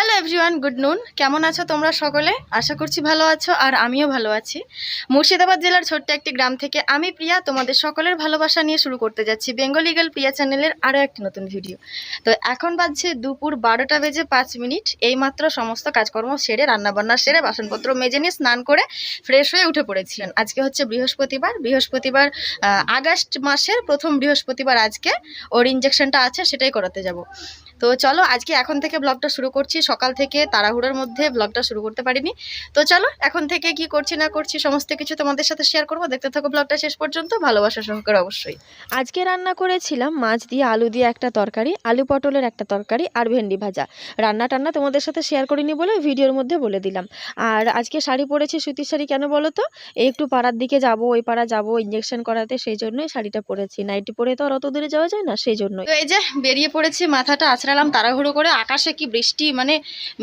Hello everyone, good নুন। কেমন আছো তোমরা সকলে? আশা করছি ভালো আছো, আর আমিও ভালো আছি। মুর্শিদাবাদ জেলার ছোট্ট একটি গ্রাম থেকে আমি প্রিয়া তোমাদের সকলের ভালোবাসা নিয়ে শুরু করতে যাচ্ছি বেঙ্গলি গার্ল প্রিয়া চ্যানেলের আরও একটি নতুন ভিডিও। তো এখন বাজছে দুপুর 12টা বেজে 5 মিনিট। এইমাত্র সমস্ত কাজকর্ম সেরে, রান্নাবান্না সেরে, বাসনপত্র মেজে নিয়ে স্নান করে ফ্রেশ হয়ে উঠে পড়েছিলেন। আজকে হচ্ছে বৃহস্পতিবার, আগস্ট মাসের প্রথম বৃহস্পতিবার। আজকে ওর ইঞ্জেকশনটা আছে, সেটাই করাতে যাব। তো চলো আজকে এখন থেকে ব্লগটা শুরু করছি। সকাল থেকে তাড়াহুড়োর মধ্যে ব্লগটা শুরু করতে পারিনি। তো চলো এখন থেকে কি করছি না করছি সমস্ত কিছু তোমাদের সাথে শেয়ার করবো। দেখতে থাকো ব্লগটা শেষ পর্যন্ত, ভালোবাসা সহকারে অবশ্যই। আজকে রান্না করেছিলাম মাছ দিয়ে আলু দিয়ে একটা তরকারি, আলু পটলের একটা তরকারি আর ভেন্ডি ভাজা। রান্না টান্না তোমাদের সাথে শেয়ার করিনি বলে ভিডিওর মধ্যে বলে দিলাম। আর আজকে শাড়ি পরেছি, সুতির শাড়ি। কেন বলো তো? একটু পাড়ার দিকে যাব, ওই পাড়া যাব ইঞ্জেকশন করাতে, সেই জন্যই শাড়িটা পরেছি। নাইটি পরে তো আর অত দূরে যাওয়া যায় না, সেই জন্যই। তো এই যে বেরিয়ে পড়েছি, মাথাটা আছড়ালাম তাড়াহুড়ো করে। আকাশে কি বৃষ্টি, মানে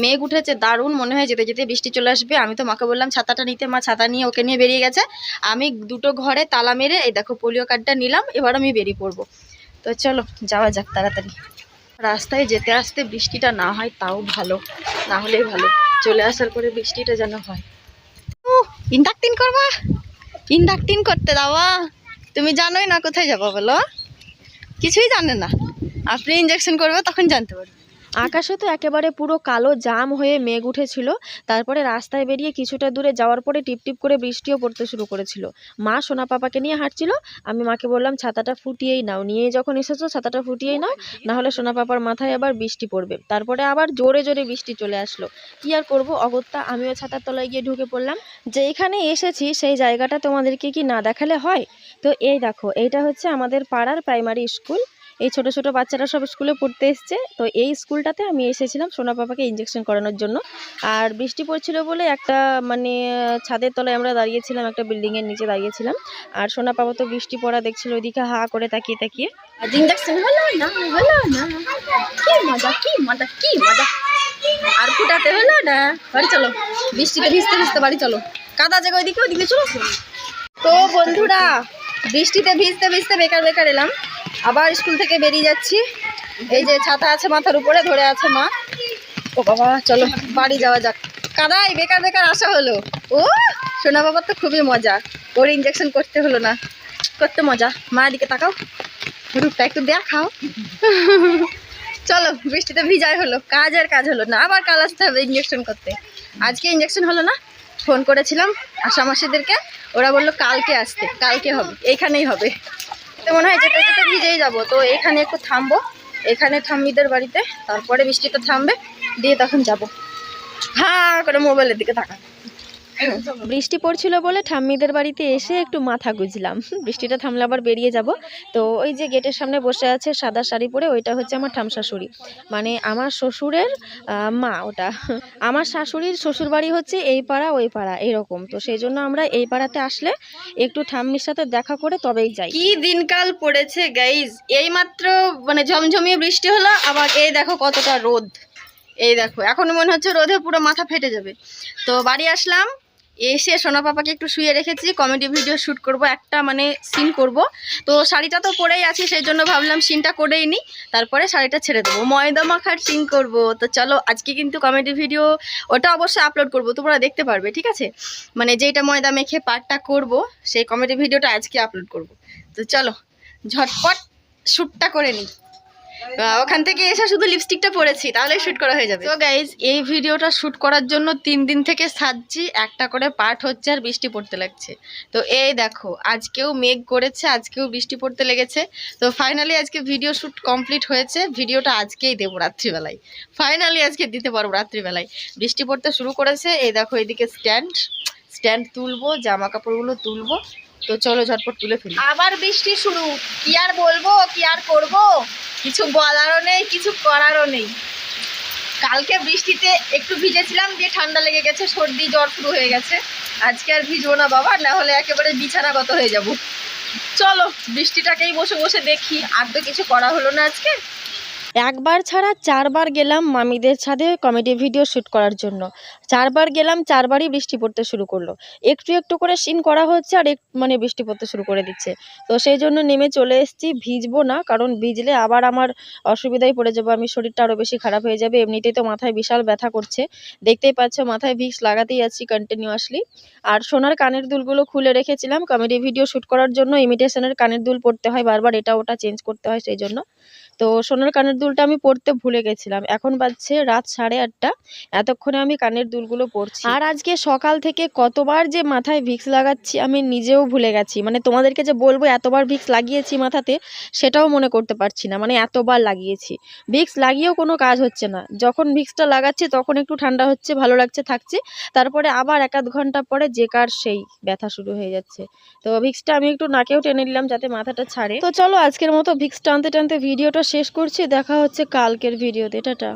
মেঘ উঠেছে দারুণ, মনে হয় যেতে যেতে বৃষ্টি চলে আসবে। আমি তো মাকে বললাম ছাতাটা নিতে, মা ছাতা নিয়ে ওকে নিয়ে বেরিয়ে গেছে। আমি দুটো ঘরে তালা মেরে এই দেখো পোলিও কার্ডটা নিলাম, এবার আমি বেরিয়ে পড়বো। তো চলো যাওয়া যাক তাড়াতাড়ি। রাস্তায় যেতে আসতে বৃষ্টিটা না হয় তাও ভালো, না হলেই ভালো। চলে আসার পরে বৃষ্টিটা যেন হয়। ইন্ডাকটিন করবা? ইন্ডাকটিন করতে দাওয়া? তুমি জানোই না কোথায় যাবো বলো? কিছুই জানে না। আপনি ইঞ্জেকশন করবে তখন জানতে পারবে। আকাশে তো একেবারে পুরো কালো জাম হয়ে মেঘ উঠেছিল। তারপরে রাস্তায় বেরিয়ে কিছুটা দূরে যাওয়ার পরে টিপটিপ করে বৃষ্টিও পড়তে শুরু করেছিল। মা সোনা পাপাকে নিয়ে হাঁটছিল। আমি মাকে বললাম ছাতাটা ফুটিয়েই নাও, নিয়ে যখন এসেছো ছাতাটা ফুটিয়েই নাও, না হলে সোনা পাপার মাথায় আবার বৃষ্টি পড়বে। তারপরে আবার জোরে জোরে বৃষ্টি চলে আসলো। কি আর করবো, অগত্যা আমিও ছাতার তলায় গিয়ে ঢুকে পড়লাম। যেইখানে এসেছি সেই জায়গাটা তোমাদেরকে কি না দেখালে হয়? তো এই দেখো, এইটা হচ্ছে আমাদের পাড়ার প্রাইমারি স্কুল। এই ছোট ছোট বাচ্চারা সব স্কুলে পড়তে এসছে। তো এই স্কুলটাতে আমি এসেছিলাম সোনা পাপাকে ইঞ্জেকশন করানোর জন্য। আর বৃষ্টি পড়ছিল বলে একটা মানে ছাদের তলায় আমরা দাঁড়িয়েছিলাম, একটা বিল্ডিংয়ের নিচে দাঁড়িয়েছিলাম। আর সোনা পাপা তো বৃষ্টি পড়া দেখছিল, ওইদিকে হা করে তাকিয়ে তাকিয়ে। আর ইঞ্জেকশন হলো না, হলো না। কি মজা, কি মজা, কি মজা। আর ফুটাতে হলো না। বাড়ি চলো, বৃষ্টিতে ভিজতে ভিজতে বাড়ি চলো। কাদা জায়গা ওইদিকে, ওইদিকে চলো। তো বন্ধুরা, বৃষ্টিতে ভিজতে ভিজতে বেকার বেকার এলাম। আবার স্কুল থেকে বেরিয়ে যাচ্ছি। এই যে ছাতা আছে মাথার উপরে, ধরে আছে মা। ও বাবা, চলো বাড়ি যাওয়া যাক। কাদাই বেকার বেকার আসা হলো। ও সোনা বাবার তো খুবই মজা, ওর ইঞ্জেকশন করতে হলো না। করতে মজা। মা দিকে তাকাও, রূপটা একটু দেখাও। চলো বৃষ্টিতে ভিজাই হলো, কাজ আর কাজ হলো না। আবার কাল আসতে হবে ইঞ্জেকশন করতে। আজকে ইঞ্জেকশন হলো না। ফোন করেছিলাম আশা মাসিদেরকে, ওরা বললো কালকে আসতে, কালকে হবে, এইখানেই হবে। তো মনে হয় যেতে যেতে ভিজেই যাবো। তো এখানে একটু থামবো, এখানে ঠাম্মিদের বাড়িতে, তারপরে বৃষ্টিটা থামবে, দিয়ে তখন যাবো। হ্যাঁ করে মোবাইলের দিকে তাকা। বৃষ্টি পড়ছিল বলে ঠাম্মিদের বাড়িতে এসে একটু মাথা গুঁজলাম। বৃষ্টিটা থামলে আবার বেরিয়ে যাব। তো ওই যে গেটের সামনে বসে আছে সাদা শাড়ি পরে, ওইটা হচ্ছে আমার ঠামশাশুড়ি, মানে আমার শ্বশুরের মা। ওটা আমার শাশুড়ির শ্বশুর বাড়ি হচ্ছে এই পাড়া ওই পাড়া এরকম। তো সেই জন্য আমরা এই পাড়াতে আসলে একটু ঠাম্মির সাথে দেখা করে তবেই যাই। কি দিনকাল পড়েছে গাইজ। এইমাত্র মানে ঝমঝমিয়ে বৃষ্টি হলো, আবার এই দেখো কতটা রোদ। এই দেখো এখন মনে হচ্ছে রোদে পুরো মাথা ফেটে যাবে। তো বাড়ি আসলাম, এসে সোনা পাপাকে একটু শুয়ে রেখেছি, কমেডি ভিডিও শ্যুট করব, একটা মানে সিন করব। তো শাড়িটা তো পরেই আছি, সেই জন্য ভাবলাম সিনটা করেই নিই, তারপরে শাড়িটা ছেড়ে দেবো, ময়দা মাখার সিন করব। তো চলো আজকে কিন্তু কমেডি ভিডিও, ওটা অবশ্যই আপলোড করব, তোমরা দেখতে পারবে, ঠিক আছে? মানে যেটা ময়দা মেখে পার্টটা করব, সেই কমেডি ভিডিওটা আজকে আপলোড করব। তো চলো ঝটপট শ্যুটটা করে নিই। ওখান থেকে এসে শুধু লিপস্টিকটা পরেছি, তাহলে শ্যুট করা হয়ে যাবে। তো গাইজ এই ভিডিওটা শ্যুট করার জন্য 3 দিন থেকে সাজছি, একটা করে পার্ট হচ্ছে আর বৃষ্টি পড়তে লাগছে। তো এই দেখো আজকেও মেঘ করেছে, আজকেও বৃষ্টি পড়তে লেগেছে। তো ফাইনালি আজকে ভিডিও শ্যুট কমপ্লিট হয়েছে। ভিডিওটা আজকেই দেবো রাত্রিবেলায়, ফাইনালি আজকে দিতে পারবো রাত্রিবেলায়। বৃষ্টি পড়তে শুরু করেছে। এই দেখো এদিকে স্ট্যান্ড তুলবো, জামা কাপড়গুলো তুলবো। তো চলো ঝটপট তুলে ফেলি। আবার বৃষ্টি শুরু, কি আর বলবো, কি আর করবো, কিছু বলারও নেই, কিছু করারও নেই। কালকে বৃষ্টিতে একটু ভিজেছিলাম, দিয়ে ঠান্ডা লেগে গেছে, সর্দি জ্বর শুরু হয়ে গেছে। আজকে আর ভিজবো না বাবা, না হলে একেবারে বিছানাগত হয়ে যাব। চলো বৃষ্টিটাকেই বসে বসে দেখি, আর তো কিছু করা হলো না আজকে। একবার ছাড়া 4 বার গেলাম মামিদের ছাদে কমেডি ভিডিও শ্যুট করার জন্য। 4 বার গেলাম, 4 বারই বৃষ্টি পড়তে শুরু করলো। একটু, একটু করে সিন করা হচ্ছে আর মানে বৃষ্টি পড়তে শুরু করে দিচ্ছে। তো সেই জন্য নেমে চলে এসেছি। ভিজবো না, কারণ ভিজলে আবার আমার অসুবিধায় পড়ে যাবো। আমি শরীরটা আরও বেশি খারাপ হয়ে যাবে। এমনিতেই তো মাথায় বিশাল ব্যথা করছে। দেখতেই পাচ্ছ মাথায় ভিক্স লাগাতেই আছি কন্টিনিউয়াসলি। আর সোনার কানের দুলগুলো খুলে রেখেছিলাম কমেডি ভিডিও শ্যুট করার জন্য। ইমিটেশনের কানের দুল পরতে হয়, বারবার এটা ওটা চেঞ্জ করতে হয় সেই জন্য। তো সোনার কানের দুলটা আমি পরতে ভুলে গেছিলাম। এখন বাজছে রাত 8:30। এতক্ষণে আমি কানের দুলগুলো পরছি। আর আজকে সকাল থেকে কতবার যে মাথায় ভিক্স লাগাচ্ছি আমি নিজেও ভুলে গেছি। মানে তোমাদেরকে যে বলবো এতবার ভিক্স লাগিয়েছি মাথাতে, সেটাও মনে করতে পারছি না। মানে এতবার লাগিয়েছি। ভিক্স লাগিয়েও কোনো কাজ হচ্ছে না। যখন ভিক্সটা লাগাচ্ছি তখন একটু ঠান্ডা হচ্ছে, ভালো লাগছে, থাকছি। তারপরে আবার 1-8 ঘন্টা পরে যে কার সেই ব্যথা শুরু হয়ে যাচ্ছে। তো ভিক্সটা আমি একটু নাকেও টেনে নিলাম যাতে মাথাটা ছাড়ে। তো চলো আজকের মতো ভিক্স টানতে টানতে ভিডিওটা শেষ করছি। দেখা হচ্ছে কালকের ভিডিওতে। টাটা।